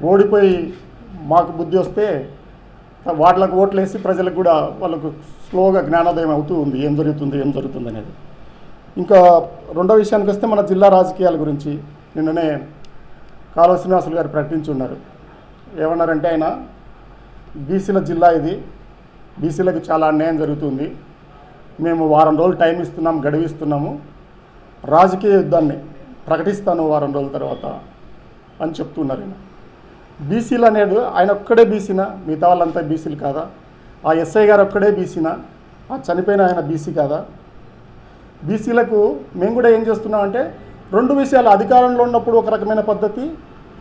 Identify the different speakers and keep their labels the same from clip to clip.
Speaker 1: ఓడిపోయి మాకు బుద్ధి వస్తే వాటికి ఓట్లేసి ప్రజలకు కూడా వాళ్ళకు స్లోగా జ్ఞానోదయం అవుతూ ఉంది ఏం జరుగుతుంది అనేది. ఇంకా రెండో విషయానికి వస్తే మన జిల్లా రాజకీయాల గురించి నిన్ననే కాలువ శ్రీనివాసులు గారు ప్రకటించున్నారు. ఏమన్నారంటే ఆయన బీసీల జిల్లా ఇది, బీసీలకు చాలా అన్యాయం జరుగుతుంది, మేము వారం రోజులు టైం ఇస్తున్నాం, గడువిస్తున్నాము, రాజకీయ యుద్ధాన్ని ప్రకటిస్తాను వారం రోజుల తర్వాత అని చెప్తున్నారు. ఆయన బీసీలు అనేది ఆయన ఒక్కడే బీసీనా, మిగతా వాళ్ళంతా బీసీలు కాదా? ఆ ఎస్ఐ గారు ఒక్కడే బీసీనా? ఆ చనిపోయిన ఆయన బీసీ కాదా? బీసీలకు మేము కూడా ఏం చేస్తున్నామంటే రెండు విషయాలు, అధికారంలో ఉన్నప్పుడు ఒక రకమైన పద్ధతి,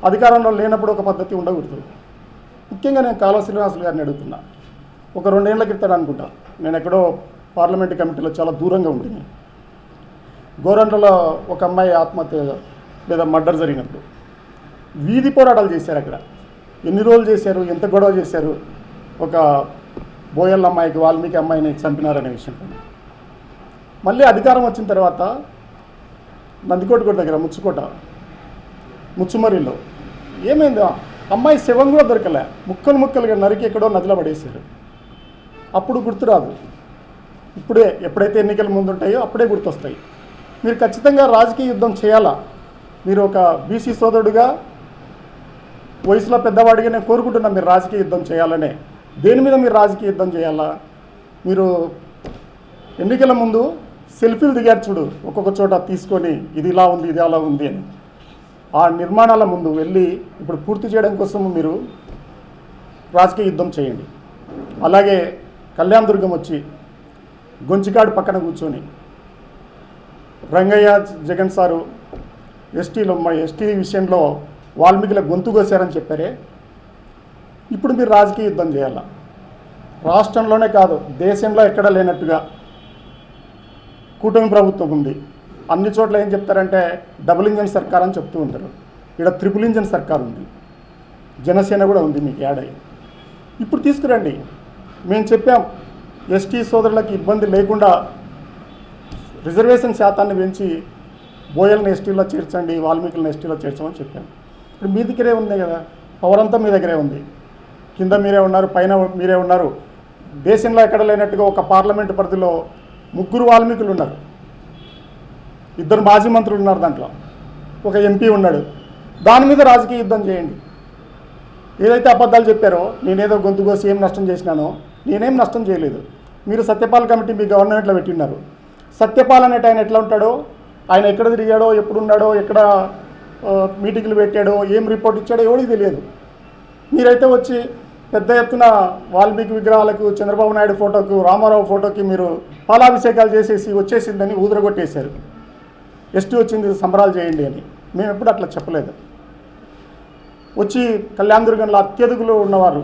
Speaker 1: అధికారంలో లేనప్పుడు ఒక పద్ధతి ఉండకూడదు. ముఖ్యంగా నేను కాలువ శ్రీనివాసులు గారిని అడుగుతున్నా. ఒక 2 ఏళ్ల క్రితం అనుకుంటా నేను ఎక్కడో పార్లమెంట్ కమిటీలో చాలా దూరంగా ఉంటుంది. గోరంట్లలో ఒక అమ్మాయి ఆత్మహత్య లేదా మర్డర్ జరిగినప్పుడు వీధి పోరాటాలు చేశారు. అక్కడ ఎన్ని రోజులు చేశారు, ఎంత గొడవ చేశారు. ఒక బోయల్ అమ్మాయికి వాల్మీకి అమ్మాయిని చంపినారనే విషయం. మళ్ళీ అధికారం వచ్చిన తర్వాత నందికోట దగ్గర ముచ్చుమరిలో ఏమైందో అమ్మాయి శవం కూడా దొరకలే, ముక్కలుగా నరికి ఎక్కడో నదిలో పడేశారు. అప్పుడు గుర్తురాదు, ఇప్పుడే ఎప్పుడైతే ఎన్నికల ముందు ఉంటాయో అప్పుడే గుర్తొస్తాయి. మీరు ఖచ్చితంగా రాజకీయ యుద్ధం చేయాలా. మీరు ఒక బీసీ సోదరుడుగా, వయసులో పెద్దవాడిగా నేను కోరుకుంటున్నా మీరు రాజకీయ యుద్ధం చేయాలనే. దేని మీద మీరు రాజకీయ యుద్ధం చేయాలా? మీరు ఎన్నికల ముందు సెల్ఫీలు దిగారు చూడు, ఒక్కొక్క చోట తీసుకొని ఇది ఇలా ఉంది, ఇది అలా ఉంది అని. ఆ నిర్మాణాల ముందు వెళ్ళి ఇప్పుడు పూర్తి చేయడం కోసం మీరు రాజకీయ యుద్ధం చేయండి. అలాగే కళ్యాణదుర్గం వచ్చి గొంచికాడు పక్కన కూర్చొని రంగయ్య జగన్ సారు ఎస్టీ విషయంలో వాల్మీకుల గొంతు కోసారని చెప్పారే, ఇప్పుడు మీరు రాజకీయ యుద్ధం చేయాలా. రాష్ట్రంలోనే కాదు దేశంలో ఎక్కడా లేనట్టుగా కూటమి ప్రభుత్వం ఉంది. అన్ని చోట్ల ఏం చెప్తారంటే డబుల్ ఇంజన్ సర్కార్ అని చెప్తూ ఉంటారు. ఇక్కడ ట్రిపుల్ ఇంజన్ సర్కార్ ఉంది, జనసేన కూడా ఉంది మీకు యాడ్ అయ్యి. ఇప్పుడు తీసుకురండి, మేము చెప్పాం ఎస్టీ సోదరులకు ఇబ్బంది లేకుండా రిజర్వేషన్ శాతాన్ని పెంచి బోయల్ని ఎస్టీలో చేర్చండి, వాల్మీకులను ఎస్టీలో చేర్చమని చెప్పాం. ఇప్పుడు మీ దగ్గరే ఉంది కదా, పవర్ అంతా మీ దగ్గరే ఉంది. కింద మీరే ఉన్నారు, పైన మీరే ఉన్నారు. దేశంలో ఎక్కడ లేనట్టుగా ఒక పార్లమెంటు పరిధిలో 3 వాల్మీకులు ఉన్నారు, 2 మాజీ మంత్రులు ఉన్నారు, దాంట్లో ఒక ఎంపీ ఉన్నాడు. దాని మీద రాజకీయ యుద్ధం చేయండి. ఏదైతే అబద్ధాలు చెప్పారో, నేనేదో గొంతు కోసి ఏం నష్టం చేసినానో, నేనేం నష్టం చేయలేదు. మీరు సత్యపాల్ కమిటీ మీ గవర్నమెంట్లో పెట్టిన్నారు. సత్యపాల్ అనేట ఆయన ఎట్లా ఉంటాడో, ఆయన ఎక్కడ తిరిగాడో, ఎప్పుడున్నాడో, ఎక్కడ మీటింగ్లు పెట్టాడో, ఏం రిపోర్ట్ ఇచ్చాడో ఎవరికి తెలియదు. మీరైతే వచ్చి పెద్ద ఎత్తున వాల్మీకి విగ్రహాలకు, చంద్రబాబు నాయుడు ఫోటోకు, రామారావు ఫోటోకి మీరు పాలాభిషేకాలు చేసేసి వచ్చేసిందని ఊదరగొట్టేశారు. ఎస్టీ వచ్చింది సంబరాలు చేయండి అని. మేము ఎప్పుడు అట్లా చెప్పలేదు. వచ్చి కళ్యాణదుర్గంలో అత్యధికులు ఉన్నవారు,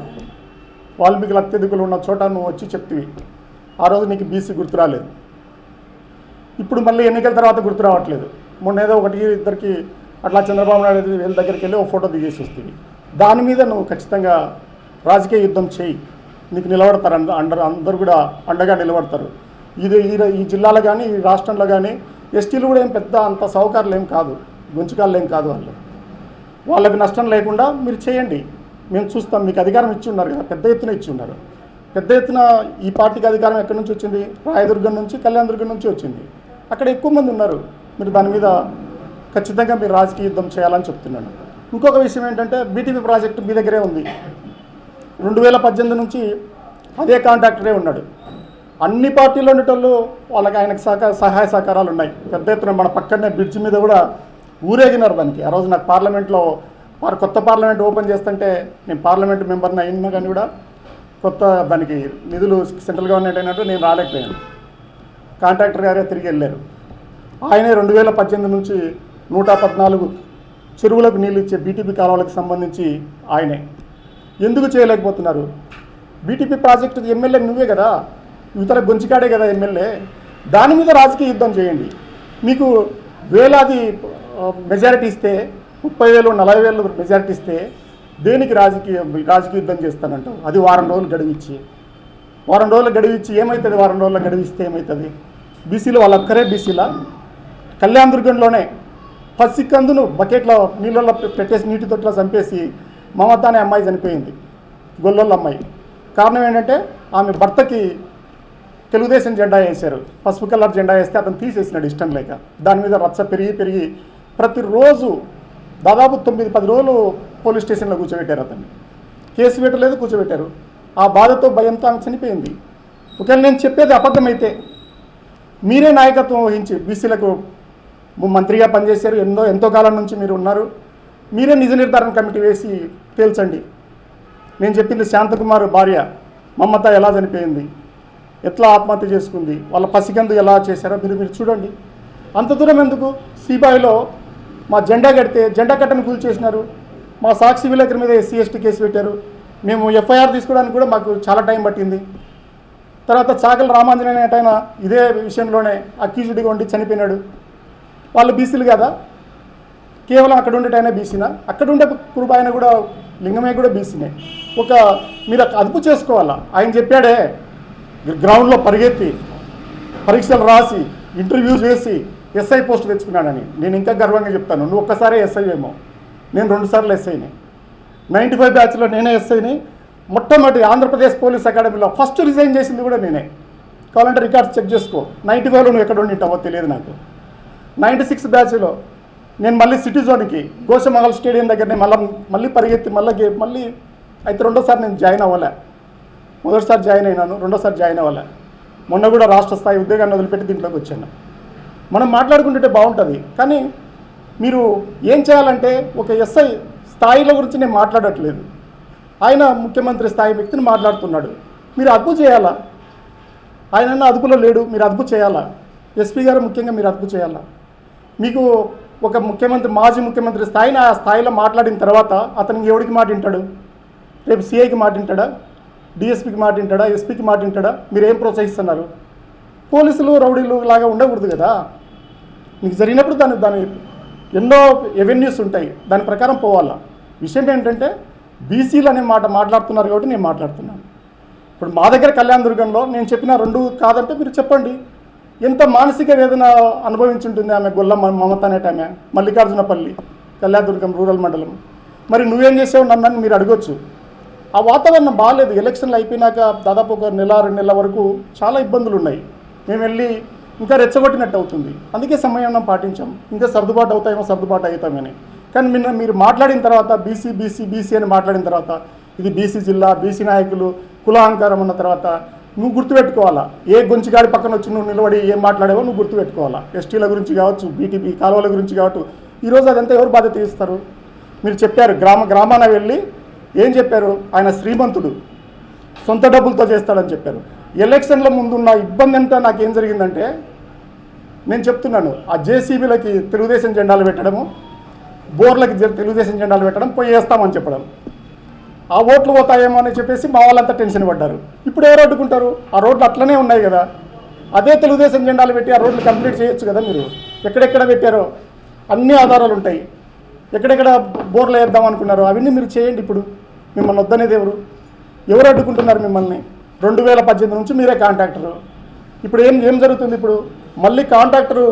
Speaker 1: వాల్మీకులు అత్యధికులు ఉన్న చోట నువ్వు వచ్చి చెప్తివి. ఆ రోజు నీకు బీసీ గుర్తు రాలేదు. ఇప్పుడు మళ్ళీ ఎన్నికల తర్వాత గుర్తు రావట్లేదు. మొన్న ఏదో 1-2కి అట్లా చంద్రబాబు నాయుడు వీళ్ళ దగ్గరికి వెళ్ళి ఒక ఫోటో దిగేసి వస్తుంది. దాని మీద నువ్వు ఖచ్చితంగా రాజకీయ యుద్ధం చేయి. నీకు నిలబడతారు, అందరూ కూడా అండగా నిలబడతారు. ఈ జిల్లాలో కానీ ఈ రాష్ట్రంలో కానీ ఎస్టీలు కూడా ఏం పెద్ద అంత సౌకర్యాలు ఏం కాదు, గుంచుకాళ్ళు ఏం కాదు. వాళ్ళకి నష్టం లేకుండా మీరు చేయండి, మేము చూస్తాం. మీకు అధికారం ఇచ్చి ఉన్నారు కదా, పెద్ద ఎత్తున ఇచ్చి ఉన్నారు. పెద్ద ఎత్తున ఈ పార్టీకి అధికారం ఎక్కడి నుంచి వచ్చింది? రాయదుర్గం నుంచి, కళ్యాణదుర్గం నుంచి వచ్చింది. అక్కడ ఎక్కువ మంది ఉన్నారు. మీరు దాని మీద ఖచ్చితంగా మీరు రాజకీయ యుద్ధం చేయాలని చెప్తున్నాను. ఇంకొక విషయం ఏంటంటే బీటీపీ ప్రాజెక్టు మీ దగ్గరే ఉంది. 2018 నుంచి అదే కాంట్రాక్టరే ఉన్నాడు. అన్ని పార్టీల్లో ఉండేటోళ్ళు వాళ్ళకి ఆయనకు సహాయ సహకారాలు ఉన్నాయి. పెద్ద ఎత్తున మన పక్కనే బ్రిడ్జ్ మీద కూడా ఊరేగినారు దానికి. ఆ రోజు నాకు పార్లమెంట్లో వారు కొత్త పార్లమెంట్ ఓపెన్ చేస్తుంటే నేను పార్లమెంట్ మెంబర్ని అయినా కానీ కూడా కొత్త దానికి నిధులు సెంట్రల్ గవర్నమెంట్ అయినట్టు నేను రాలేకపోయాను. కాంట్రాక్టర్ గారే తిరిగి వెళ్ళారు. ఆయనే 2018 నుంచి 114 చెరువులకు నీళ్ళు ఇచ్చే బీటీపీ కాలువలకు సంబంధించి ఆయనే. ఎందుకు చేయలేకపోతున్నారు? బీటీపీ ప్రాజెక్టు ఎమ్మెల్యే నువ్వే కదా, ఇతర గొంచికాడే కదా ఎమ్మెల్యే. దాని మీద రాజకీయ యుద్ధం చేయండి. మీకు వేలాది మెజారిటీ ఇస్తే, 30,000 40,000 మెజారిటీ ఇస్తే దేనికి రాజకీయ యుద్ధం చేస్తానంటావు? అది వారం రోజులు గడివిచ్చి ఏమవుతుంది? వారం రోజులు గడివిస్తే ఏమవుతుంది? బీసీలు వాళ్ళొక్కరే బీసీలా? కళ్యాణదుర్గంలోనే పసికందును బకెట్లో నీళ్ళల్లో పెట్టేసి నీటి తొట్లో చంపేసి మమత అనే అమ్మాయి చనిపోయింది, గొల్లొల్ల అమ్మాయి. కారణం ఏంటంటే ఆమె భర్తకి తెలుగుదేశం జెండా వేశారు, పసుపు కలర్ జెండా వేస్తే అతను తీసేసినాడు ఇష్టం లేక. దాని మీద రచ్చ పెరిగి ప్రతిరోజు దాదాపు 9-10 రోజులు పోలీస్ స్టేషన్లో కూర్చోబెట్టారు. అతన్ని కేసు పెట్టలేదు, కూర్చోబెట్టారు. ఆ బాధతో భయంతో ఆమె చనిపోయింది. ఒకవేళ నేను చెప్పేది అబద్ధమైతే మీరే నాయకత్వం వహించి బీసీలకు మంత్రిగా పనిచేశారు, ఎంతో కాలం నుంచి మీరు ఉన్నారు, మీరే నిజ నిర్ధారణ కమిటీ వేసి తేల్చండి. నేను చెప్పింది శాంతకుమార్ భార్య మమత ఎలా చనిపోయింది, ఎట్లా ఆత్మహత్య చేసుకుంది, వాళ్ళ పసికందు ఎలా చేశారో మీరు చూడండి. అంత దూరం ఎందుకు? సీబాయిలో మా జెండా కడితే జెండా కట్టను కూల్చేసినారు, మా సాక్షి విలేకరుల మీద SC ST కేసు పెట్టారు, మేము FIR తీసుకోవడానికి కూడా మాకు చాలా టైం పట్టింది. తర్వాత చాకల రామాంజనేయ ఆయన ఇదే విషయంలోనే అక్యూజ్డ్గా ఉండి చనిపోయినాడు. వాళ్ళు బీసీలు కదా, కేవలం అక్కడ ఉండేటైనా బీసీనా? అక్కడ ఉండే కురుబ ఆయన కూడా లింగమే కూడా బీసీనే. మీరు అదుపు చేసుకోవాలా. ఆయన చెప్పాడే గ్రౌండ్లో పరిగెత్తి పరీక్షలు రాసి ఇంటర్వ్యూ చేసి SI పోస్ట్ తెచ్చుకున్నానని. నేను ఇంకా గర్వంగా చెప్తాను, నువ్వు ఒక్కసారే SI ఏమో, నేను 2 సార్లు SIని. 95 బ్యాచ్లో నేనే SIని. మొట్టమొదటి ఆంధ్రప్రదేశ్ పోలీస్ అకాడమీలో ఫస్ట్ రిజైన్ చేసింది కూడా నేనే. కావాలంటే రికార్డ్స్ చెక్ చేసుకో. 95లో నువ్వు ఎక్కడ ఉండింటావో తెలియదు నాకు. 96 బ్యాచ్లో నేను మళ్ళీ సిటీ జోన్కి గోషమహల్ స్టేడియం దగ్గరనే మళ్ళీ పరిగెత్తి మళ్ళీ అయితే రెండోసారి నేను జాయిన్ అవ్వలే. మొదటిసారి జాయిన్ అయినాను, రెండోసారి జాయిన్ అవ్వలే. మొన్న కూడా రాష్ట్ర స్థాయి ఉద్యోగాన్ని వదిలిపెట్టి దీంట్లోకి వచ్చాను. మనం మాట్లాడుకుంటుంటే బాగుంటుంది, కానీ మీరు ఏం చేయాలంటే ఒక SI స్థాయిల గురించి నేను మాట్లాడట్లేదు. ఆయన ముఖ్యమంత్రి స్థాయి వ్యక్తిని మాట్లాడుతున్నాడు, మీరు అదుపు చేయాలా. ఆయన అదుపులో లేడు, మీరు అదుపు చేయాలా. SP గారు ముఖ్యంగా మీరు అదుపు చేయాలా. మీకు ఒక ముఖ్యమంత్రి, మాజీ ముఖ్యమంత్రి స్థాయిని ఆ స్థాయిలో మాట్లాడిన తర్వాత అతనికి ఎవరికి మాట వింటాడు? రేపు CIకి మాట వింటాడా? DSPకి మాట వింటాడా? SPకి మాట వింటాడా? మీరు ఏం ప్రోత్సహిస్తున్నారు? పోలీసులు రౌడీలు లాగా ఉండకూడదు కదా. మీకు జరిగినప్పుడు దాని ఎన్నో ఎవెన్యూస్ ఉంటాయి, దాని ప్రకారం పోవాలా. విషయం ఏంటంటే బీసీలు అనే మాట మాట్లాడుతున్నారు కాబట్టి నేను మాట్లాడుతున్నాను. ఇప్పుడు మా దగ్గర కళ్యాణదుర్గంలో నేను చెప్పిన 2 కాదంటే మీరు చెప్పండి. ఎంత మానసిక వేదన అనుభవించుంటుంది ఆమె గొల్ల మమత అనేట ఆమె, మల్లికార్జునపల్లి, కళ్యాణదుర్గం రూరల్ మండలం. మరి నువ్వేం చేసావు నన్ను మీరు అడగొచ్చు. ఆ వాతావరణం బాగాలేదు. ఎలక్షన్లు అయిపోయినాక దాదాపు 1 నెల 2 నెలల వరకు చాలా ఇబ్బందులు ఉన్నాయి. మేము వెళ్ళి ఇంకా రెచ్చగొట్టినట్టు అవుతుంది. అందుకే సమయం పాటించాం, ఇంకా సర్దుబాటు అవుతామని. కానీ మీరు మాట్లాడిన తర్వాత బీసీ అని మాట్లాడిన తర్వాత ఇది బీసీ జిల్లా, బీసీ నాయకులు, కులాహంకారం అన్న తర్వాత నువ్వు గుర్తుపెట్టుకోవాలా. ఏ గొంచిగాడి పక్కన వచ్చి నువ్వు నిలబడి ఏం మాట్లాడావో నువ్వు గుర్తుపెట్టుకోవాలా. STల గురించి కావచ్చు, BTP కాలువల గురించి కావచ్చు. ఈరోజు అదంతా ఎవరు బాధ్యత ఇస్తారు? మీరు చెప్పారు గ్రామాన వెళ్ళి ఏం చెప్పారు? ఆయన శ్రీమంతుడు, సొంత డబ్బులతో చేస్తాడని చెప్పారు. ఎలక్షన్ల ముందున్న ఇబ్బంది అంతా నాకేం జరిగిందంటే, నేను చెప్తున్నాను, ఆ JCBలకి తెలుగుదేశం జెండాలు పెట్టడము, బోర్లకి తెలుగుదేశం జెండాలు పెట్టడం, పోయి వేస్తామని చెప్పడం. ఆ ఓట్లు పోతాయేమో అని చెప్పేసి మా వాళ్ళంతా టెన్షన్ పడ్డారు. ఇప్పుడు ఎవరు అడ్డుకుంటారు? ఆ రోడ్లు అట్లనే ఉన్నాయి కదా. అదే తెలుగుదేశం జెండాలు పెట్టి ఆ రోడ్లు కంప్లీట్ చేయొచ్చు కదా. మీరు ఎక్కడెక్కడ పెట్టారో అన్ని ఆధారాలు ఉంటాయి. ఎక్కడెక్కడ బోర్లు వేద్దాం అనుకున్నారో అవన్నీ మీరు చేయండి. ఇప్పుడు మిమ్మల్ని వద్దనేది ఎవరు అడ్డుకుంటున్నారు మిమ్మల్ని? 2018 నుంచి మీరే కాంట్రాక్టరు. ఇప్పుడు ఏం జరుగుతుంది? ఇప్పుడు మళ్ళీ కాంట్రాక్టరు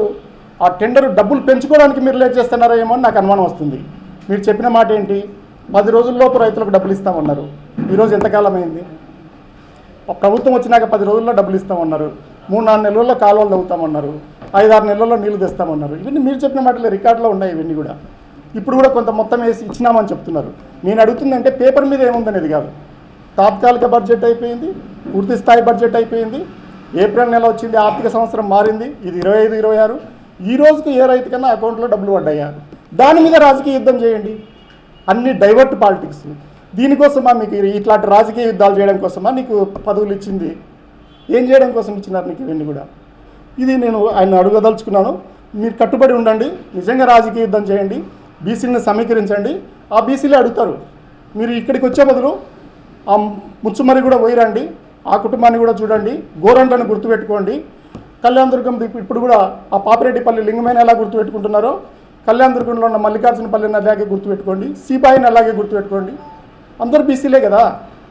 Speaker 1: ఆ టెండర్ డబ్బులు పెంచుకోవడానికి మీరు లేట్ చేస్తున్నారో ఏమో అని నాకు అనుమానం వస్తుంది. మీరు చెప్పిన మాట ఏంటి? 10 రోజుల్లోపు రైతులకు డబ్బులు ఇస్తామన్నారు. ఈరోజు ఎంతకాలం అయింది? ప్రభుత్వం వచ్చినాక 10 రోజుల్లో డబ్బులు ఇస్తామన్నారు. 3-4 నెలల్లో కాలువలు తవ్వుతామన్నారు. 5-6 నెలల్లో నీళ్లు తెస్తామన్నారు. ఇవన్నీ మీరు చెప్పిన మాటలు రికార్డులో ఉన్నాయి. ఇవన్నీ కూడా ఇప్పుడు కూడా కొంత మొత్తం వేసి ఇచ్చినామని చెప్తున్నారు. నేను అడుగుతుందంటే పేపర్ మీద ఏముందనేది కాదు. తాత్కాలిక బడ్జెట్ అయిపోయింది, పూర్తి స్థాయి బడ్జెట్ అయిపోయింది. ఏప్రిల్ నెల వచ్చింది, ఆర్థిక సంవత్సరం మారింది. ఇది 25-26. ఈ రోజుకి ఏ రైతుకన్నా అకౌంట్లో డబ్బులు పడ్డాయా? దాని మీద రాజకీయ యుద్ధం చేయండి. అన్ని డైవర్ట్ పాలిటిక్స్. దీనికోసమా మీకు ఇట్లాంటి రాజకీయ యుద్ధాలు చేయడం కోసమా నీకు పదవులు ఇచ్చింది? ఏం చేయడం కోసం ఇచ్చినారు నీకు ఇవన్నీ కూడా? ఇది నేను ఆయన అడగదలుచుకున్నాను. మీరు కట్టుబడి ఉండండి, నిజంగా రాజకీయ యుద్ధం చేయండి, బీసీలను సమీకరించండి. ఆ బీసీలే అడుగుతారు. మీరు ఇక్కడికి వచ్చే బదులు ఆ ముచ్చుమరి కూడా పోయిరండి, ఆ కుటుంబాన్ని కూడా చూడండి, గోరంట్లను గుర్తుపెట్టుకోండి. కళ్యాణదుర్గం ఇప్పుడు కూడా ఆ పాపిరెడ్డిపల్లి లింగమైన ఎలా గుర్తుపెట్టుకుంటున్నారో కళ్యాణదుర్గంలో ఉన్న మల్లికార్జునపల్లిని అలాగే గుర్తుపెట్టుకోండి, సీబాయిని అలాగే గుర్తుపెట్టుకోండి. అందరూ బీసీలే కదా.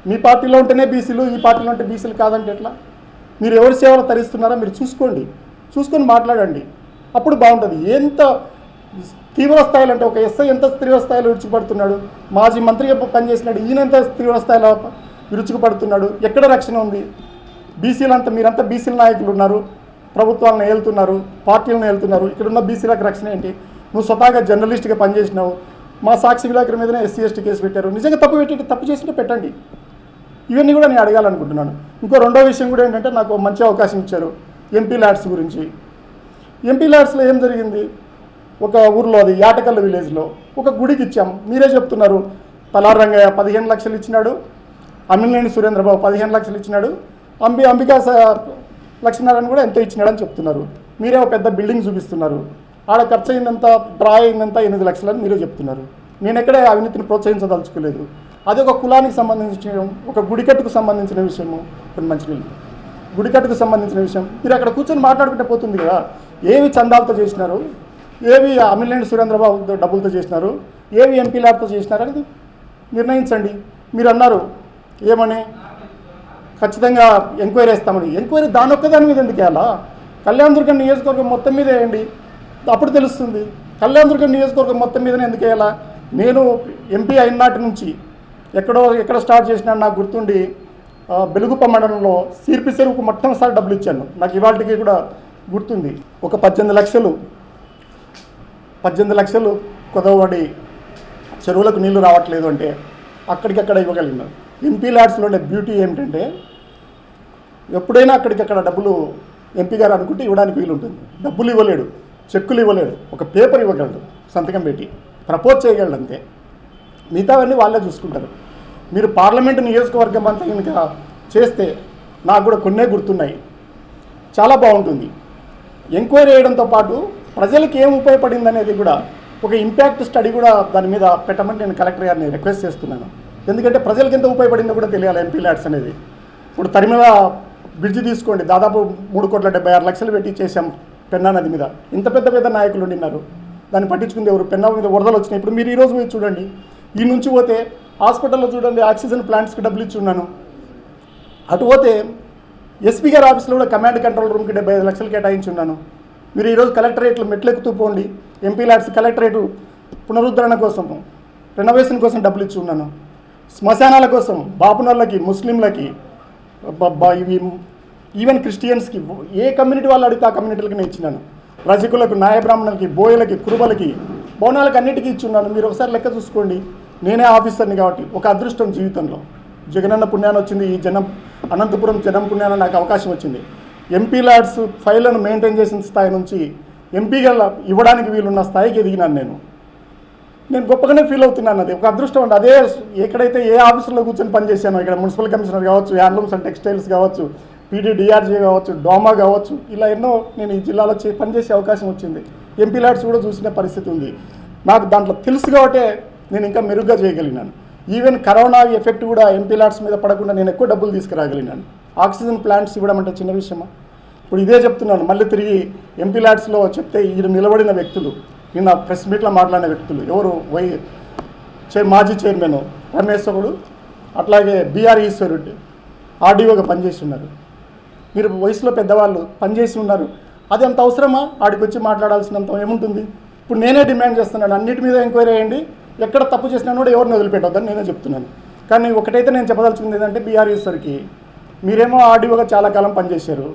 Speaker 1: మీ పార్టీలో ఉంటేనే బీసీలు, ఈ పార్టీలో ఉంటే బీసీలు కాదంటే ఎట్లా? మీరు ఎవరి సేవలు తరిస్తున్నారో మీరు చూసుకొని మాట్లాడండి. అప్పుడు బాగుంటుంది. ఎంత తీవ్ర స్థాయిలో అంటే ఒక ఎస్ఐ ఎంత తీవ్ర స్థాయిలో విరుచుకుపడుతున్నాడు, మాజీ మంత్రిగా పనిచేసినాడు, ఈయన ఎంత తీవ్ర స్థాయిలో విరుచుకుపడుతున్నాడు. ఎక్కడ రక్షణ ఉంది? బీసీలంతా మీరంతా బీసీల నాయకులు ఉన్నారు, ప్రభుత్వాలను ఏలుతున్నారు, పార్టీలను ఏలుతున్నారు. ఇక్కడున్న బీసీలకు రక్షణ ఏంటి? నువ్వు స్వతహాగా జర్నలిస్ట్గా పనిచేసినావు, మా సాక్షి విలేకరుల మీదనే ఎస్సీ ఎస్టీ కేసు పెట్టారు. నిజంగా తప్పు చేసింటే పెట్టండి. ఇవన్నీ కూడా నేను అడగాలనుకుంటున్నాను. ఇంకో రెండో విషయం కూడా ఏంటంటే, నాకు మంచి అవకాశం ఇచ్చారు ఎంపీ ల్యాడ్స్ గురించి. ఎంపీ ల్యాడ్స్లో ఏం జరిగింది? ఒక ఊర్లో, అది యాటకల్ విలేజ్లో ఒక గుడికి ఇచ్చాం. మీరే చెప్తున్నారు తలార్ రంగయ్య 15 లక్షలు ఇచ్చినాడు, అమ్మినేని సురేంద్రబాబు 15 లక్షలు ఇచ్చినాడు, అంబికా లక్ష్మీనారాయణ కూడా ఎంతో ఇచ్చినాడని చెప్తున్నారు. మీరే ఒక పెద్ద బిల్డింగ్ చూపిస్తున్నారు. ఆడ ఖర్చు అయిందంతా, డ్రా అయిందంతా 8 లక్షలని మీరే చెప్తున్నారు. నేను ఎక్కడే అవినీతిని ప్రోత్సహించదలుచుకోలేదు. అది ఒక కులానికి సంబంధించిన, ఒక గుడికట్టుకు సంబంధించిన విషయము. కొన్ని మంచినీళ్ళు గుడికట్టుకు సంబంధించిన విషయం మీరు అక్కడ కూర్చొని మాట్లాడుకుంటే పోతుంది కదా. ఏవి చందాలతో చేసినారు, ఏవి అమ్మినేని సురేంద్రబాబు డబ్బులతో చేసినారు, ఏవి ఎంపీ ల్యాబ్తో చేసినారు అనేది నిర్ణయించండి. మీరు అన్నారు ఏమని, ఖచ్చితంగా ఎంక్వైరీ వేస్తామని. ఎంక్వైరీ దాని మీద ఎందుకు వేయాలా? కళ్యాణదుర్గం నియోజకవర్గం మొత్తం మీద వేయండి, అప్పుడు తెలుస్తుంది. కళ్యాణదుర్గం నియోజకవర్గం మొత్తం మీదనే ఎందుకు వేయాలా? నేను ఎంపీ అయిన నాటి నుంచి ఎక్కడ స్టార్ట్ చేసినా నాకు గుర్తుండి, బెలుగుప్ప మండలంలో సిర్పి చెరువుకు మొట్టమొదటిసారి డబ్బులు ఇచ్చాను. నాకు ఇవాళకి కూడా గుర్తుంది. ఒక 18 లక్షలు కొదవబడి చెరువులకు నీళ్లు రావట్లేదు అంటే అక్కడికక్కడ ఇవ్వగలిగినాను. ఎంపీ ల్యాడ్స్లో ఉండే బ్యూటీ ఏమిటంటే, ఎప్పుడైనా అక్కడికక్కడ డబ్బులు ఎంపీ గారు అనుకుంటే ఇవ్వడానికి వీలు ఉంటుంది. డబ్బులు ఇవ్వలేడు, చెక్కులు ఇవ్వలేడు, ఒక పేపర్ ఇవ్వగలడు, సంతకం పెట్టి ప్రపోజ్ చేయగలడు, అంతే. మిగతావన్నీ వాళ్ళే చూసుకుంటారు. మీరు పార్లమెంటు నియోజకవర్గం అంతా కనుక చేస్తే నాకు కూడా కొన్నే గుర్తున్నాయి, చాలా బాగుంటుంది. ఎంక్వైరీ చేయడంతో పాటు ప్రజలకు ఏం ఉపయోగపడింది అనేది కూడా ఒక ఇంపాక్ట్ స్టడీ కూడా దాని మీద పెట్టమని నేను కలెక్టర్ గారిని రిక్వెస్ట్ చేస్తున్నాను. ఎందుకంటే ప్రజలకు ఎంత ఉపయోగపడిందో కూడా తెలియాలి ఎంపీ ల్యాడ్స్ అనేది. ఇప్పుడు తరిమిల బ్రిడ్జి తీసుకోండి, దాదాపు 3,76,00,000 పెట్టి చేశాం పెన్నా నది మీద. ఇంత పెద్ద నాయకులు ఉండిన్నారు, దాన్ని పట్టించుకుంది ఎవరు? పెన్నా మీద వరదలు వచ్చినాయి. ఇప్పుడు మీరు ఈరోజు పోయి చూడండి, ఈ నుంచి పోతే హాస్పిటల్లో చూడండి, ఆక్సిజన్ ప్లాంట్స్కి డబ్బులు ఇచ్చి ఉన్నాను. అటు పోతే ఎస్పీ గారి ఆఫీస్లో కూడా కమాండ్ కంట్రోల్ రూమ్కి 75 లక్షలు కేటాయించి ఉన్నాను. మీరు ఈరోజు కలెక్టరేట్లు మెట్లెక్కుతూ పోండి, ఎంపీ ల్యాడ్స్ కలెక్టరేటు పునరుద్ధరణ కోసం, రెనోవేషన్ కోసం డబ్బులు ఇచ్చి ఉన్నాను. శ్మశానాల కోసం బాపునర్లకి, ముస్లింలకి, ఇవి ఈవెన్ క్రిస్టియన్స్కి, ఏ కమ్యూనిటీ వాళ్ళు అడిగితే ఆ కమ్యూనిటీలకి నేను ఇచ్చినాను. రజకులకు, నాయ బ్రాహ్మణులకి, బోయలకి, కురుబలకి, భవనాలకు అన్నిటికీ ఇచ్చి ఉన్నాను. మీరు ఒకసారి లెక్క చూసుకోండి. నేనే ఆఫీసర్ని కాబట్టి ఒక అదృష్టం జీవితంలో జగనన్న పుణ్యాన్ని వచ్చింది. ఈ అనంతపురం జనం పుణ్యాన్ని నాకు అవకాశం వచ్చింది. ఎంపీ ల్యాడ్స్ ఫైళ్లను మెయింటైన్ చేసిన స్థాయి నుంచి ఎంపీగా ఇవ్వడానికి వీలున్న స్థాయికి ఎదిగినాను. నేను గొప్పగానే ఫీల్ అవుతున్నాను. అది ఒక అదృష్టం అండి. అదే ఎక్కడైతే ఏ ఆఫీసులో కూర్చొని పనిచేశానో, ఇక్కడ మున్సిపల్ కమిషనర్ కావచ్చు, హ్యాండ్లూమ్స్ అండ్ టెక్స్టైల్స్ కావచ్చు, పీడీడీఆర్జీ కావచ్చు, డోమా కావచ్చు, ఇలా ఎన్నో నేను ఈ జిల్లాలో పనిచేసే అవకాశం వచ్చింది. ఎంపీ ల్యాడ్స్ కూడా చూసిన పరిస్థితి ఉంది. నాకు దాంట్లో తెలుసు కాబట్టే నేను ఇంకా మెరుగ్గా చేయగలిగినాను. ఈవెన్ కరోనా ఎఫెక్ట్ కూడా ఎంపీ ల్యాడ్స్ మీద పడకుండా నేను ఎక్కువ డబ్బులు తీసుకురాగలిగినాను. ఆక్సిజన్ ప్లాంట్స్ ఇవ్వడం అంటే చిన్న విషయమా? ఇప్పుడు ఇదే చెప్తున్నాను, మళ్ళీ తిరిగి ఎంపీ ల్యాడ్స్లో చెప్తే ఈయన నిలబడిన వ్యక్తులు, నిన్న ప్రెస్ మీట్లో మాట్లాడిన వ్యక్తులు ఎవరు? మాజీ చైర్మన్ రమేశ్వరుడు, అట్లాగే బీఆర్ ఈశ్వరుడు ఆర్డీఓగా పనిచేసి ఉన్నారు. మీరు వయసులో పెద్దవాళ్ళు పనిచేసి ఉన్నారు. అది అంత అవసరమా? ఆడికి వచ్చి మాట్లాడాల్సినంత ఏముంటుంది? ఇప్పుడు నేనే డిమాండ్ చేస్తున్నాను, అన్నిటి మీద ఎంక్వైరీ అయ్యండి. ఎక్కడ తప్పు చేసినా కూడా ఎవరిని వదిలిపెట్టొద్దని నేనే చెప్తున్నాను. కానీ ఒకటైతే నేను చెప్పదలుచుకుంది ఏంటంటే, బీఆర్ ఈశ్వర్కి మీరేమో ఆర్డీఓగా చాలా కాలం పనిచేశారు,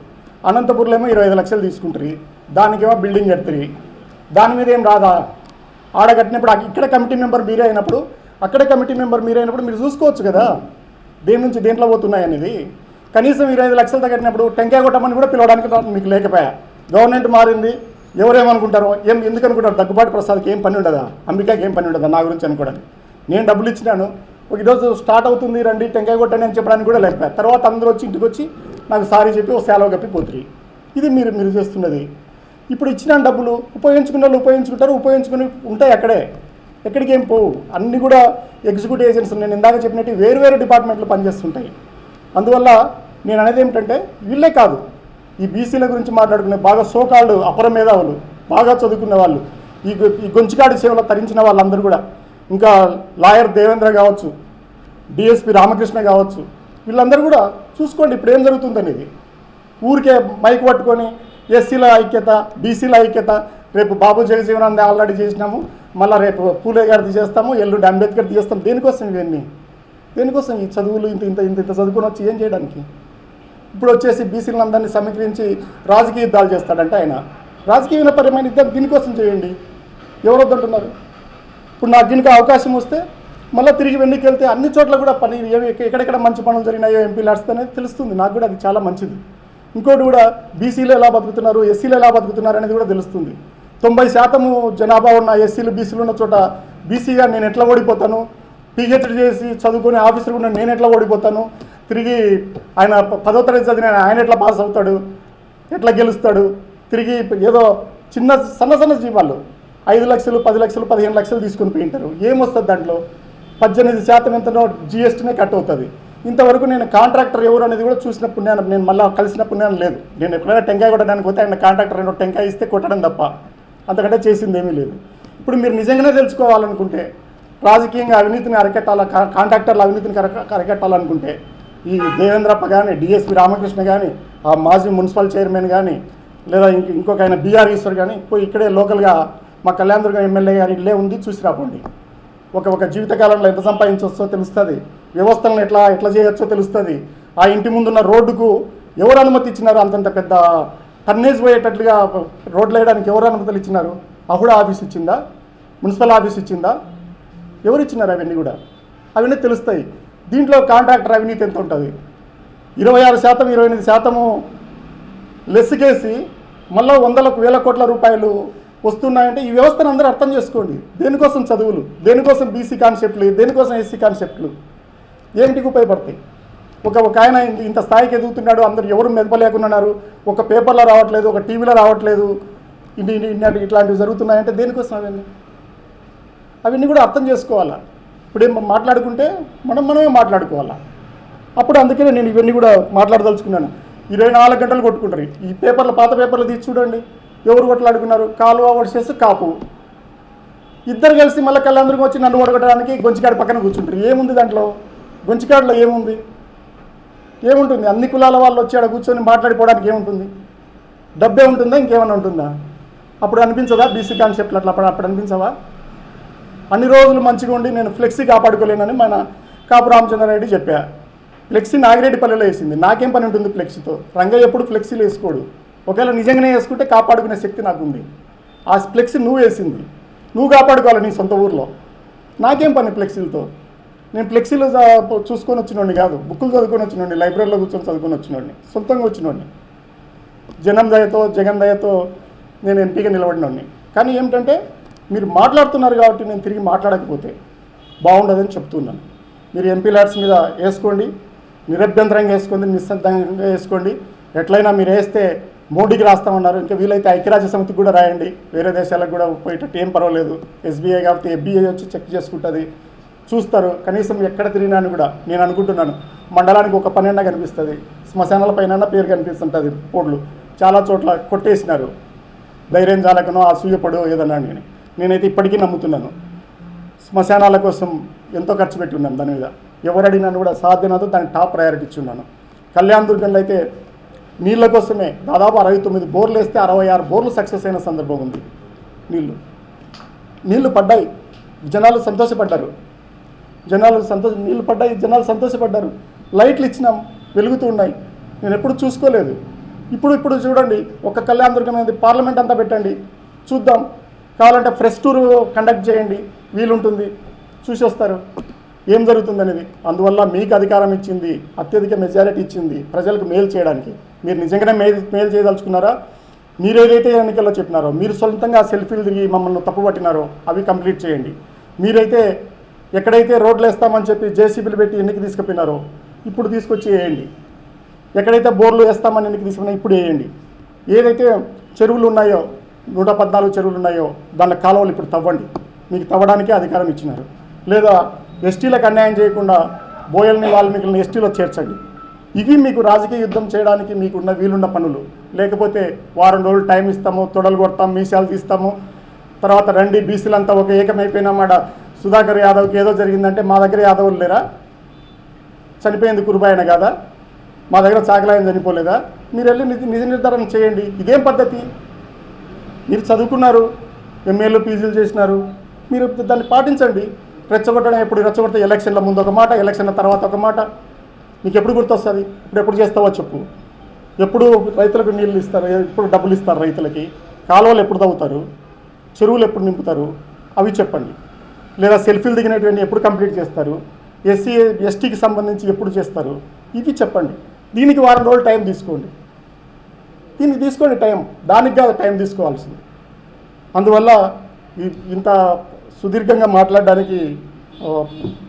Speaker 1: అనంతపురంలో ఏమో 25 లక్షలు తీసుకుంటారు, దానికేమో బిల్డింగ్ కడతారు, దాని మీద ఏం రాదా? ఆడ కట్టినప్పుడు ఇక్కడ కమిటీ మెంబర్ మీరే అయినప్పుడు, అక్కడే కమిటీ మెంబర్ మీరే అయినప్పుడు మీరు చూసుకోవచ్చు కదా దేని నుంచి దేంట్లో పోతున్నాయి అనేది. కనీసం 25 లక్షలతో కట్టినప్పుడు టెంకాయ కొట్టమని కూడా పిలవడానికి మీకు లేకపోయా. గవర్నమెంట్ మారింది, ఎవరేమనుకుంటారో, ఎందుకు అనుకుంటారు? దగ్గుబాటి ప్రసాద్కి ఏం పని ఉండదా, అంబికాకి ఏం పని ఉండదా నా గురించి అనుకోవడానికి? నేను డబ్బులు ఇచ్చినాను, ఈరోజు స్టార్ట్ అవుతుంది రండి టెంకాయ కొట్టండి అని చెప్పడానికి కూడా లేకపోయా. తర్వాత అందరూ వచ్చి ఇంటికి వచ్చి నాకు సారీ చెప్పి ఒక సెలవు కప్పి పోతురి. ఇది మీరు చేస్తున్నది. ఇప్పుడు ఇచ్చిన డబ్బులు ఉపయోగించుకున్న వాళ్ళు ఉపయోగించుకుంటారు, ఉపయోగించుకుని ఉంటాయి అక్కడే, ఎక్కడికి ఏం పోవు. అన్నీ కూడా ఎగ్జిక్యూటివ్ ఏజెంట్స్ నేను ఇందాక చెప్పినట్టు వేరు డిపార్ట్మెంట్లు పనిచేస్తుంటాయి. అందువల్ల నేను అనేది ఏమిటంటే, వీళ్ళే కాదు, ఈ బీసీల గురించి మాట్లాడుకునే బాగా సోకాళ్ళు అపర మేధావులు, బాగా చదువుకున్న వాళ్ళు, ఈ గొంచికాడి సేవలో తరించిన వాళ్ళందరూ కూడా, ఇంకా లాయర్ దేవేంద్ర కావచ్చు, డిఎస్పి రామకృష్ణ కావచ్చు, వీళ్ళందరూ కూడా చూసుకోండి ఇప్పుడు ఏం జరుగుతుందనేది. ఊరికే మైక్ పట్టుకొని ఎస్సీల ఐక్యత, బీసీల ఐక్యత, రేపు బాబు జగజీవనాన్ని ఆల్రెడీ చేసినాము, మళ్ళీ రేపు పూలే గారిది చేస్తాము, ఎల్లుండి అంబేద్కర్ చేస్తాం. దేనికోసం ఇవన్నీ? దేనికోసం ఈ చదువులు? ఇంత ఇంత ఇంత ఇంత చదువుకొని వచ్చి ఏం చేయడానికి? ఇప్పుడు వచ్చేసి బీసీలందరినీ సమీకరించి రాజకీయ యుద్ధాలు చేస్తాడంటే ఆయన. రాజకీయపరమైన యుద్ధం దీనికోసం చేయండి. ఎవరు వద్దంటున్నారు? ఇప్పుడు నాకు దీనికి అవకాశం వస్తే మళ్ళీ తిరిగి వెన్నికి వెళ్తే అన్ని చోట్ల కూడా పని ఎక్కడెక్కడ మంచి పనులు జరిగినాయో ఎంపీ లాడ్స్తేనే తెలుస్తుంది. నాకు కూడా అది చాలా మంచిది. ఇంకోటి కూడా బీసీలు ఎలా బతుకుతున్నారు, ఎస్సీలు ఎలా బతుకుతున్నారు అనేది కూడా తెలుస్తుంది. 90% జనాభా ఉన్న ఎస్సీలు బీసీలు ఉన్న చోట బీసీగా నేను ఎట్లా ఓడిపోతాను, పీహెచ్డీ చేసి చదువుకునే ఆఫీసర్ కూడా నేను ఎట్లా ఓడిపోతాను, తిరిగి ఆయన 10వ తరగతి చదివిన ఆయన ఎట్లా పాస్ అవుతాడు, ఎట్లా గెలుస్తాడు, తిరిగి ఏదో చిన్న సన్న జీవాలు 5 లక్షలు 10 లక్షలు 15 లక్షలు తీసుకుని పోయింటారు. ఏమొస్తుంది దాంట్లో? 18% ఎంతనో జిఎస్టీనే కట్ అవుతుంది. ఇంతవరకు నేను కాంట్రాక్టర్ ఎవరు అనేది కూడా చూసిన పుణ్యాన్ని, నేను మళ్ళీ కలిసిన పుణ్యాన్ని లేదు. నేను ఎప్పుడైనా టెంకాయ కొట్టడానికి పోతే ఆయన కాంట్రాక్టర్ అయినా టెంకాయ ఇస్తే కొట్టడం తప్ప అంతకంటే చేసింది ఏమీ లేదు. ఇప్పుడు మీరు నిజంగానే తెలుసుకోవాలనుకుంటే, రాజకీయంగా అవినీతిని అరికట్టాల, కాంట్రాక్టర్ల అవినీతిని అరికట్టాలనుకుంటే ఈ దేవేంద్రప్ప కానీ, డిఎస్పి రామకృష్ణ కానీ, ఆ మాజీ మున్సిపల్ చైర్మన్ కానీ, లేదా ఇంకొక ఆయన బిఆర్ ఈశ్వర్ కానీ పోయి ఇక్కడే లోకల్గా మా కళ్యాణదుర్గం ఎమ్మెల్యే గారి ఇల్లే ఉంది, చూసి రాకండి. ఒక జీవితకాలంలో ఎంత సంపాదించవచ్చో తెలుస్తుంది, వ్యవస్థలను ఎట్లా చేయొచ్చో తెలుస్తుంది. ఆ ఇంటి ముందున్న రోడ్డుకు ఎవరు అనుమతి ఇచ్చినారు? అంతంత పెద్ద టన్నేజ్ పోయేటట్లుగా రోడ్లు వేయడానికి ఎవరు అనుమతులు ఇచ్చినారు? అహుడా ఆఫీస్ ఇచ్చిందా? మున్సిపల్ ఆఫీస్ ఇచ్చిందా? ఎవరు ఇచ్చినారు? అవన్నీ కూడా అవన్నీ తెలుస్తాయి. దీంట్లో కాంట్రాక్టర్ అవినీతి ఎంత ఉంటుంది? 26% 28% లెస్ కేసి మళ్ళీ వేల కోట్ల రూపాయలు వస్తున్నాయంటే ఈ వ్యవస్థను అందరూ అర్థం చేసుకోండి. దేనికోసం చదువులు, దేనికోసం బీసీ కాన్సెప్ట్లు, దేనికోసం ఎస్సీ కాన్సెప్ట్లు ఏమిటికి ఉపయోగపడతాయి? ఒక ఆయన ఇంత స్థాయికి ఎదుగుతున్నాడు, అందరూ ఎవరు మెదపలేకున్నారు, ఒక పేపర్లో రావట్లేదు, ఒక టీవీలో రావట్లేదు, ఇట్లాంటివి జరుగుతున్నాయంటే దేనికోసం? అవన్నీ కూడా అర్థం చేసుకోవాలా. ఇప్పుడేం మాట్లాడుకుంటే మనమే మాట్లాడుకోవాలా. అప్పుడు అందుకనే నేను ఇవన్నీ కూడా మాట్లాడదలుచుకున్నాను. 24 గంటలు కొట్టుకుంటారు. ఈ పేపర్లు, పాత పేపర్లు తీసి చూడండి, ఎవరు కొట్లాడుకున్నారు? కాలువ వర్సెస్ కాపు. ఇద్దరు కలిసి మళ్ళీ కళ్ళందరికీ వచ్చి నన్ను ఓడగొట్టడానికి గొంచికాడి పక్కన కూర్చుంటారు. ఏముంది దాంట్లో? గొంచికాడిలో ఏముంది? ఏముంటుంది? అన్ని కులాల వాళ్ళు వచ్చి ఆడ కూర్చొని మాట్లాడిపోవడానికి ఏముంటుంది? డబ్బే ఉంటుందా? ఇంకేమైనా ఉంటుందా? అప్పుడు అనిపించదా బీసీ కాన్సెప్ట్లు అట్లా? అప్పుడు అనిపించవా? అన్ని రోజులు మంచిగా ఉండి నేను ఫ్లెక్సీ కాపాడుకోలేనని మన కాపు రామచంద్రారెడ్డి చెప్పా. ఫ్లెక్సీ నాగిరెడ్డిపల్లిలో వేసింది. నాకేం పని ఉంటుంది ఫ్లెక్సీతో? రంగయ్య ఎప్పుడు ఫ్లెక్సీలు వేసుకోడు. ఒకవేళ నిజంగానే వేసుకుంటే కాపాడుకునే శక్తి నాకుంది. ఆ ఫ్లెక్సీ నువ్వు వేసింది, నువ్వు కాపాడుకోవాలి నీ సొంత ఊర్లో. నాకేం పని ఫ్లెక్సీలతో? నేను ఫ్లెక్సీలు చూసుకొని వచ్చినోడిని కాదు, బుక్కులు చదువుకొని వచ్చినోడిని, లైబ్రరీలో కూర్చొని చదువుకొని వచ్చినోడిని, సొంతంగా వచ్చినోడిని. జనం దయతో, జగన్ దయతో నేను ఎంపీగా నిలబడినోడిని. కానీ ఏమిటంటే మీరు మాట్లాడుతున్నారు కాబట్టి నేను తిరిగి మాట్లాడకపోతే బాగుండదని చెప్తున్నాను. మీరు ఎంపీ ల్యాడ్స్ మీద వేసుకోండి, నిరభ్యంతరంగా వేసుకోండి, నిస్సంతంగా వేసుకోండి. ఎట్లయినా మీరు వేస్తే మోడీకి రాస్తామన్నారు, ఇంకా వీలైతే ఐక్యరాజ్య సమితికి కూడా రాయండి. వేరే దేశాలకు కూడా పోయేటట్టు ఏం పర్వాలేదు. ఎస్బీఐ కాబట్టి ఎఫ్బీఐ వచ్చి చెక్ చేసుకుంటుంది, చూస్తారు. కనీసం ఎక్కడ తిరిగినాను కూడా నేను అనుకుంటున్నాను మండలానికి ఒక పనైనా కనిపిస్తుంది, శ్మశానాల పైన పేరు కనిపిస్తుంటుంది. పోడ్లు చాలా చోట్ల కొట్టేసినారు, ధైర్యం చాలకనో అసూయపడో ఏదన్నా. నేనైతే ఇప్పటికీ నమ్ముతున్నాను. శ్మశానాల కోసం ఎంతో ఖర్చు పెట్టి ఉన్నాను. దాని మీద ఎవరు అడిగినాను కూడా సాధ్యనాతో దానికి టాప్ ప్రయారిటీ ఇచ్చున్నాను. కళ్యాణదుర్గంలో అయితే నీళ్ళ కోసమే దాదాపు 69 బోర్లు వేస్తే 66 బోర్లు సక్సెస్ అయిన సందర్భం ఉంది. నీళ్లు పడ్డాయి, జనాలు సంతోషపడ్డారు. నీళ్లు పడ్డాయి, జనాలు సంతోషపడ్డారు. లైట్లు ఇచ్చినాం, వెలుగుతూ ఉన్నాయి. నేను ఎప్పుడు చూసుకోలేదు. ఇప్పుడు చూడండి, ఒక కళ్యాణదుర్గం అనేది పార్లమెంట్ అంతా పెట్టండి, చూద్దాం. కావాలంటే ఫ్రెష్ టూర్ కండక్ట్ చేయండి, వీలుంటుంది, చూసి వస్తారు ఏం జరుగుతుందనేది. అందువల్ల మీకు అధికారం ఇచ్చింది, అత్యధిక మెజారిటీ ఇచ్చింది ప్రజలకు మేలు చేయడానికి. మీరు నిజంగానే మేలు చేయదలుచుకున్నారా? మీరు ఏదైతే ఎన్నికల్లో చెప్పినారో, మీరు సొంతంగా సెల్ఫీలు తిరిగి మమ్మల్ని తప్పుపట్టినారో అవి కంప్లీట్ చేయండి. మీరైతే ఎక్కడైతే రోడ్లు వేస్తామని చెప్పి జేసీబీలు పెట్టి ఎన్నిక తీసుకుపోయినారో ఇప్పుడు తీసుకొచ్చి వేయండి. ఎక్కడైతే బోర్లు వేస్తామని ఎన్నిక తీసుకున్నా ఇప్పుడు వేయండి. ఏదైతే చెరువులు ఉన్నాయో 114 చెరువులు ఉన్నాయో దాని కాలువలు ఇప్పుడు తవ్వండి. మీకు తవ్వడానికే అధికారం ఇచ్చినారు. లేదా ఎస్టీలకు అన్యాయం చేయకుండా బోయల్ని వాల్మీకులను ఎస్టీలో చేర్చండి. ఇవి మీకు రాజకీయ యుద్ధం చేయడానికి మీకున్న వీలున్న పనులు. లేకపోతే వారం రోజులు టైం ఇస్తాము, తొడలు కొడతాం, మీసాలు తీస్తాము, తర్వాత రండి బీసీలంతా ఒక ఏకమైపోయినామాట. సుధాకర్ యాదవ్కి ఏదో జరిగిందంటే మా దగ్గర యాదవులు లేరా? చనిపోయింది కురుబాయన కాదా? మా దగ్గర చాకలాయన చనిపోలేదా? మీరు వెళ్ళి నిజ నిర్ధారణ చేయండి. ఇదేం పద్ధతి? మీరు చదువుకున్నారు, ఎంఏలు పీజీలు చేసినారు, మీరు దాన్ని పాటించండి. రెచ్చగొట్టడం ఎప్పుడు రెచ్చగొడితే ఎలక్షన్ల ముందు ఒక మాట, ఎలక్షన్ల తర్వాత ఒక మాట, మీకు ఎప్పుడు గుర్తొస్తుంది? ఎప్పుడు చేస్తావో చెప్పు. ఎప్పుడు రైతులకు నీళ్ళు ఇస్తారు, ఎప్పుడు డబ్బులు ఇస్తారు రైతులకి, కాలువలు ఎప్పుడు తవ్వుతారు, చెరువులు ఎప్పుడు నింపుతారు, అవి చెప్పండి. లేదా సెల్ఫీలు దిగినటువంటి ఎప్పుడు కంప్లీట్ చేస్తారు, ఎస్సీ ఎస్టీకి సంబంధించి ఎప్పుడు చేస్తారు, ఇవి చెప్పండి. దీనికి వారం రోజులు టైం తీసుకోండి. దీనికి తీసుకోండి టైం, దానికి కాదు టైం తీసుకోవాల్సింది. అందువల్ల ఇంత సుదీర్ఘంగా మాట్లాడడానికి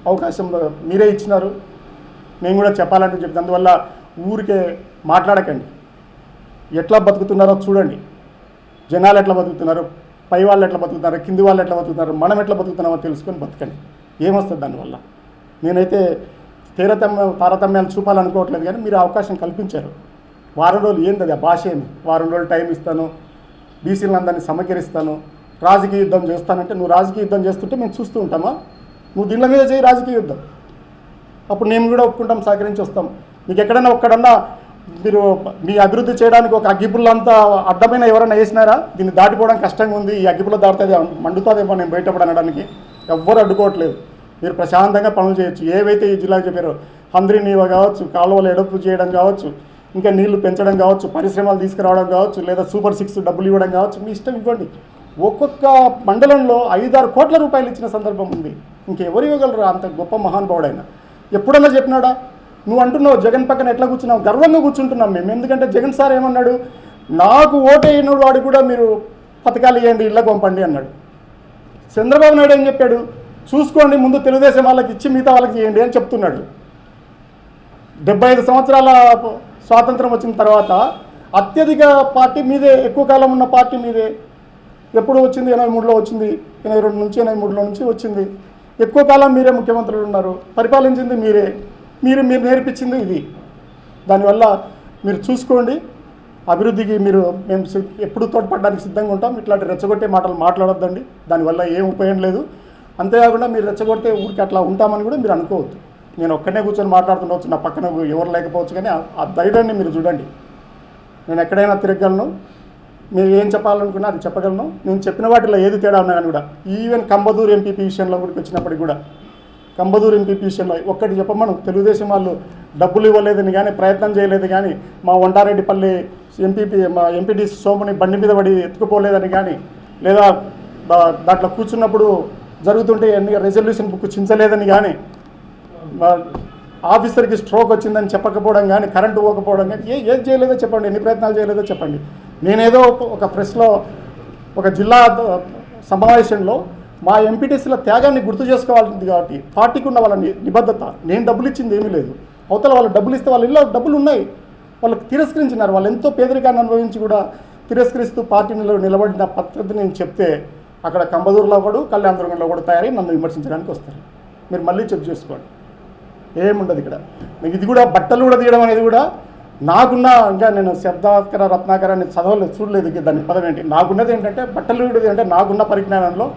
Speaker 1: అవకాశం మీరే ఇచ్చినారు. నేను కూడా చెప్పాలంటూ చెప్తాను. అందువల్ల ఊరికే మాట్లాడకండి. ఎట్లా బతుకుతున్నారో చూడండి. జనాలు ఎట్లా బతుకుతున్నారు, పై వాళ్ళు ఎట్లా బతుకుతున్నారు, కింది వాళ్ళు ఎట్లా బతుకుతున్నారు, మనం ఎట్లా బతుకుతున్నామో తెలుసుకొని బతకండి. ఏమొస్తుంది దానివల్ల? నేనైతే తారతమ్యాలు చూపాలనుకోవట్లేదు, కానీ మీరు అవకాశం కల్పించారు. వారం రోజులు ఏంది అది, ఆ భాష ఏమి? వారం రోజులు టైం ఇస్తాను, బీసీలందరినీ సమీకరిస్తాను, రాజకీయ యుద్ధం చేస్తానంటే, నువ్వు రాజకీయ యుద్ధం చేస్తుంటే మేము చూస్తూ ఉంటామా? నువ్వు దీళ్ళ మీద చేయి రాజకీయ యుద్ధం, అప్పుడు మేము కూడా ఒప్పుకుంటాం, సహకరించి వస్తాం. మీకు ఎక్కడైనా ఒక్కడన్నా మీరు మీ అభివృద్ధి చేయడానికి ఒక అగ్గిపుల్లంతా అడ్డమైన ఎవరైనా వేసినారా? దీన్ని దాటిపోవడం కష్టంగా ఉంది, ఈ అగ్గిపుల్ల దాటుతుంది మండుతుందేమో నేను బయటపడి అనడానికి ఎవ్వరు అడ్డుకోవట్లేదు. మీరు ప్రశాంతంగా పనులు చేయొచ్చు. ఏవైతే ఈ జిల్లాకు చెప్పారో హంద్రీ నీవ కావచ్చు, కాలువలు ఎడపు చేయడం కావచ్చు, ఇంకా నీళ్లు పెంచడం కావచ్చు, పరిశ్రమలు తీసుకురావడం కావచ్చు, లేదా సూపర్ 6 డబ్బులు ఇవ్వడం కావచ్చు, మీ ఇష్టం ఇవ్వండి. ఒక్కొక్క మండలంలో 5-6 కోట్ల రూపాయలు ఇచ్చిన సందర్భం ఉంది. ఇంకెవరు ఇవ్వగలరు అంత గొప్ప మహానుభావుడైనా? ఎప్పుడన్నా చెప్పినాడా? నువ్వు అంటున్నావు జగన్ పక్కన ఎట్లా కూర్చున్నావు, గర్వంగా కూర్చుంటున్నాం మేము. ఎందుకంటే జగన్ సార్ ఏమన్నాడు, నాకు ఓటైన వాడు కూడా మీరు పథకాలు ఇవ్వండి, ఇళ్ళకు పంపండి అన్నాడు. చంద్రబాబు నాయుడు ఏం చెప్పాడు, చూసుకోండి ముందు తెలుగుదేశం వాళ్ళకి ఇచ్చి మిగతా వాళ్ళకి చేయండి అని చెప్తున్నాడు. 75 సంవత్సరాల స్వాతంత్రం వచ్చిన తర్వాత అత్యధిక పార్టీ మీదే, ఎక్కువ కాలం ఉన్న పార్టీ మీదే. ఎప్పుడు వచ్చింది? 83లో వచ్చింది, 82 నుంచి 83లో నుంచి వచ్చింది. ఎక్కువ కాలం మీరే ముఖ్యమంత్రులు ఉన్నారు, పరిపాలించింది మీరే, మీరు నేర్పించింది ఇది. దానివల్ల మీరు చూసుకోండి. అభివృద్ధికి మేము ఎప్పుడు తోడ్పడడానికి సిద్ధంగా ఉంటాం. ఇట్లాంటి రెచ్చగొట్టే మాటలు మాట్లాడొద్దండి, దానివల్ల ఏం ఉపయోగం లేదు. అంతేకాకుండా మీరు రెచ్చగొడితే ఊరికి అట్లా ఉంటామని కూడా మీరు అనుకోవద్దు. నేను ఒక్కనే కూర్చొని మాట్లాడుతుండవచ్చు, నా పక్కన ఎవరు లేకపోవచ్చు, కానీ ఆ ధైర్యాన్ని మీరు చూడండి. నేను ఎక్కడైనా తిరగలను, మీరు ఏం చెప్పాలనుకున్నా అది చెప్పగలను. నేను చెప్పిన వాటిలో ఏది తేడా ఉన్నా కానీ కూడా, ఈవెన్ కంబదూరు ఎంపీపీ విషయంలో కూడా వచ్చినప్పటికి కూడా, కంబదూరు ఎంపీపీ విషయంలో ఒక్కటి చెప్పమను, తెలుగుదేశం వాళ్ళు డబ్బులు ఇవ్వలేదని కానీ, ప్రయత్నం చేయలేదు కానీ, మా వంటారెడ్డిపల్లి మా ఎంపీటీ సోముని బండి మీద పడి ఎత్తుకుపోలేదని కానీ, లేదా దాంట్లో కూర్చున్నప్పుడు జరుగుతుంటే రెజల్యూషన్ బుక్ చించలేదని కానీ, ఆఫీసర్కి స్ట్రోక్ వచ్చిందని చెప్పకపోవడం కానీ, కరెంటు పోకపోవడం కానీ, ఏది చేయలేదో చెప్పండి, ఎన్ని ప్రయత్నాలు చేయలేదో చెప్పండి. నేనేదో ఒక ప్రెస్లో ఒక జిల్లా సమావేశంలో మా ఎంపీటీసీల త్యాగాన్ని గుర్తు చేసుకోవాల్సింది కాబట్టి, పార్టీకి ఉన్న వాళ్ళ నిబద్ధత, నేను డబ్బులు ఇచ్చింది ఏమీ లేదు, అవతల వాళ్ళు డబ్బులు ఇస్తే వాళ్ళ ఇళ్ళలో డబ్బులు ఉన్నాయి, వాళ్ళకి తిరస్కరించినారు. వాళ్ళు ఎంతో పేదరికాన్ని అనుభవించి కూడా తిరస్కరిస్తూ పార్టీలో నిలబడిన పద్ధతి నేను చెప్తే, అక్కడ కంబదూరులో కూడా కళ్యాణదుర్గంలో కూడా తయారై నన్ను విమర్శించడానికి వస్తారు. మీరు మళ్ళీ చెక్ చేసుకోండి, ఏముండదు ఇక్కడ. ఇది కూడా బట్టలు కూడా తీయడం అనేది కూడా నాకున్న, ఇంకా నేను శబ్దాకర రత్నాకర అని చదవలేదు, చూడలేదు దాని పదం ఏంటి. నాకున్నది ఏంటంటే బట్టలు తీయడం అంటే నాకున్న పరిజ్ఞానంలో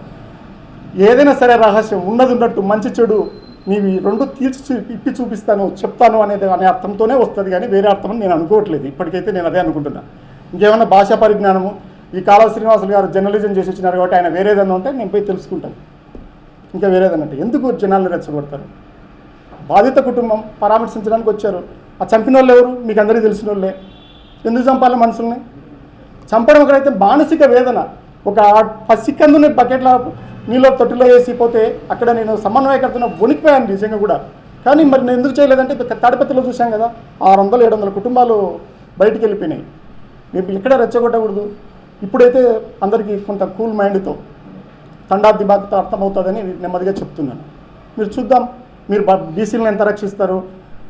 Speaker 1: ఏదైనా సరే రహస్యం ఉన్నది ఉన్నట్టు, మంచి చెడు నీవి రెండు ఇప్పి చూపిస్తాను, చెప్తాను అనే అర్థంతోనే వస్తుంది, కానీ వేరే అర్థం నేను అనుకోవట్లేదు. ఇప్పటికైతే నేను అదే అనుకుంటున్నాను. ఇంకేమన్నా భాషా పరిజ్ఞానము, ఈ కాలువ శ్రీనివాసులు గారు జర్నలిజం చేసి వచ్చినారు కాబట్టి ఆయన వేరేదన్నా ఉంటే నేను పోయి తెలుసుకుంటాను. ఇంకా వేరేదన్నంటే ఎందుకు జనాలను రెచ్చగొడతారు? బాధిత కుటుంబం పరామర్శించడానికి వచ్చారు. ఆ చంపిన వాళ్ళు ఎవరు? మీకు అందరికీ తెలిసిన వాళ్ళే. ఎందుకు చంపాలి మనుషుల్ని? చంపడం ఒకరైతే మానసిక వేదన. ఒక పసికందుని బకెట్ల నీళ్ళ తొట్టిలో వేసిపోతే అక్కడ నేను సమన్వయకర్తను వణికిపోయాను నిజంగా కూడా. కానీ మరి నేను ఎందుకు చేయలేదంటే, తాడిపత్రిలో చూశాం కదా, 600-700 కుటుంబాలు బయటికి వెళ్ళిపోయినాయి. మేము ఎక్కడ రెచ్చగొట్టకూడదు. ఇప్పుడైతే అందరికీ కొంత కూల్ మైండ్తో, తండా దిమాగ్తో అర్థమవుతుందని నెమ్మదిగా చెప్తున్నాను. మీరు చూద్దాం, మీరు బీసీలను ఎంత రక్షిస్తారు,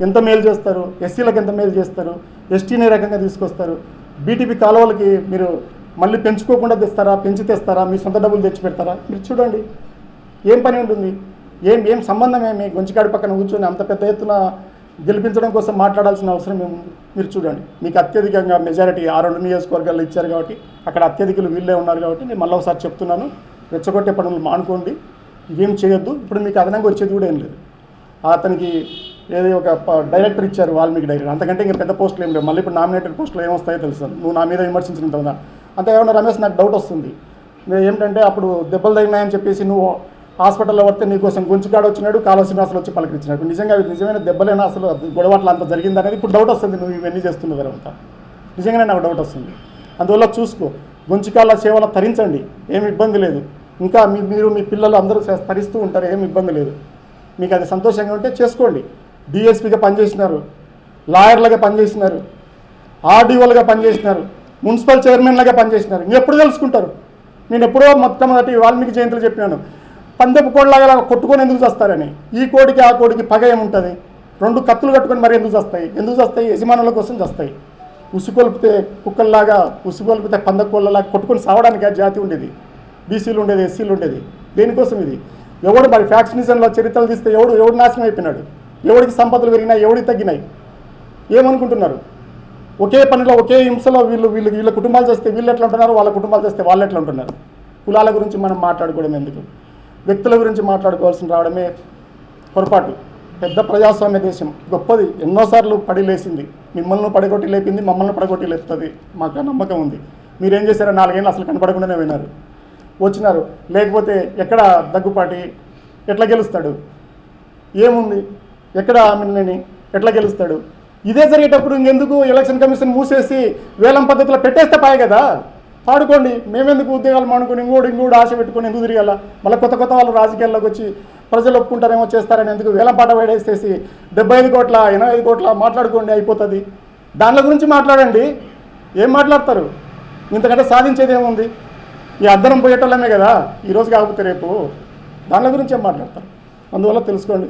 Speaker 1: ఎంత మేలు చేస్తారు, ఎస్సీలకు ఎంత మేలు చేస్తారు, ఎస్టీని రకంగా తీసుకొస్తారు, బీటీపీ కాలువలకి మీరు మళ్ళీ పెంచుకోకుండా తెస్తారా, పెంచి తెస్తారా, మీ సొంత డబ్బులు తెచ్చి పెడతారా? మీరు చూడండి, ఏం పని ఉంటుంది, ఏం సంబంధం ఏమి? గొంచికాడి పక్కన కూర్చొని అంత పెద్ద ఎత్తున గెలిపించడం కోసం మాట్లాడాల్సిన అవసరం ఏముంది? మీరు చూడండి, మీకు అత్యధికంగా మెజారిటీ ఆ 2 నియోజకవర్గాల్లో ఇచ్చారు కాబట్టి, అక్కడ అత్యధికులు వీళ్ళే ఉన్నారు కాబట్టి నేను మళ్ళీ ఒకసారి చెప్తున్నాను, రెచ్చగొట్టే పనులు మానుకోండి, ఇవేం చేయొద్దు. ఇప్పుడు మీకు అదనంగా వచ్చేది కూడా ఏం లేదు. అతనికి ఏదో ఒక డైరెక్టర్ ఇచ్చారు, వాల్మీకి డైరెక్టర్, అంతకంటే ఇంకా పెద్ద పోస్టులు ఏం లేవు. మళ్ళీ ఇప్పుడు నామినేటెడ్ పోస్టులు ఏమొస్తాయో తెలుసు. నువ్వు నా మీద విమర్శించిన తర్వాత అంతే ఏమన్నా రమేష్ నాకు డౌట్ వస్తుంది ఏమిటంటే అప్పుడు దెబ్బలు తగిలినాయని చెప్పేసి నువ్వు హాస్పిటల్లో వస్తే నీకోసం గుంచుకాడు వచ్చినాడు కాలువ శ్రీనివాసులు వచ్చి పలకరించినాడు నిజంగా నిజమైన దెబ్బలేనా అసలు గొడవట్లు అంత జరిగిందనేది ఇప్పుడు డౌట్ వస్తుంది నువ్వు ఇవన్నీ చేస్తున్న తర్వాత నిజంగానే నాకు డౌట్ వస్తుంది అందువల్ల చూసుకో గుంచికాల సేవలు తరించండి ఏమి ఇబ్బంది లేదు ఇంకా మీరు మీ పిల్లలు అందరూ తరిస్తూ ఉంటారు ఏమి ఇబ్బంది లేదు మీకు అది సంతోషంగా ఉంటే చేసుకోండి డిఎస్పీగా పనిచేసినారు లాయర్లుగా పనిచేసినారు ఆర్డీఓలుగా పనిచేసినారు మున్సిపల్ చైర్మన్లుగా పనిచేసినారు మీరు ఎప్పుడు తెలుసుకుంటారు నేను ఎప్పుడో మొట్టమొదటి వాల్మీకి జయంతిలో చెప్పినాను పందెపు కోడిలాగా కొట్టుకొని ఎందుకు చేస్తారని ఈ కోడికి ఆ కోడికి పగ ఏముంటుంది రెండు కత్తులు కట్టుకొని మరి ఎందుకు చేస్తాయి యజమానుల కోసం చేస్తాయి ఉసుకొల్పితే కుక్కల్లాగా ఉసుకొల్పితే పందకోళ్ళలాగా కొట్టుకొని సావడానికి ఆ జాతి ఉండేది బీసీలు ఉండేది ఎస్సీలు ఉండేది దేనికోసం ఇది ఎవడు మరి ఫ్యాక్షనిజంలో చరిత్రలు తీస్తే ఎవడు నాశనం అయిపోయినాడు ఎవడికి సంపదలు పెరిగినాయి ఎవడికి తగ్గినాయి ఏమనుకుంటున్నారు ఒకే పనిలో ఒకే హింసలో వీళ్ళ కుటుంబాలు చేస్తే వీళ్ళు ఎట్లా ఉంటున్నారు వాళ్ళ కుటుంబాలు చేస్తే వాళ్ళు ఎట్లా ఉంటున్నారు కులాల గురించి మనం మాట్లాడుకోవడం ఎందుకు వ్యక్తుల గురించి మాట్లాడుకోవాల్సిన రావడమే పొరపాటు పెద్ద ప్రజాస్వామ్య దేశం గొప్పది ఎన్నోసార్లు పడి లేచింది మిమ్మల్ని పడగొట్టి లేపింది మమ్మల్ని పడగొట్టి లేపుతుంది మాకు నమ్మకం ఉంది మీరేం చేశారో 4 ఏళ్ళు అసలు కనపడకుండానే విన్నారు వచ్చినారు లేకపోతే ఎక్కడ దగ్గుపాటి ఎట్లా గెలుస్తాడు ఏముంది ఎక్కడ ఆమెని ఎట్లా గెలుస్తాడు ఇదే జరిగేటప్పుడు ఇంకెందుకు ఎలక్షన్ కమిషన్ మూసేసి వేలం పద్ధతిలో పెట్టేస్తే పాయ కదా పాడుకోండి మేమెందుకు ఉద్యోగాలు మానుకొని ఇంకోటి ఆశ పెట్టుకొని ఎందుకు తిరగాల మళ్ళీ కొత్త వాళ్ళు రాజకీయాల్లోకి వచ్చి ప్రజలు ఒప్పుకుంటారేమో చేస్తారని ఎందుకు వేలం పాట వేడేసేసి 75 కోట్ల 85 కోట్ల మాట్లాడుకోండి అయిపోతుంది దానిల గురించి మాట్లాడండి ఏం మాట్లాడతారు ఇంతకంటే సాధించేది ఏముంది ఈ అద్దరం పోయేటోళ్ళమే కదా ఈరోజు కాకపోతే రేపు దానిల గురించి ఏం మాట్లాడతారు అందువల్ల తెలుసుకోండి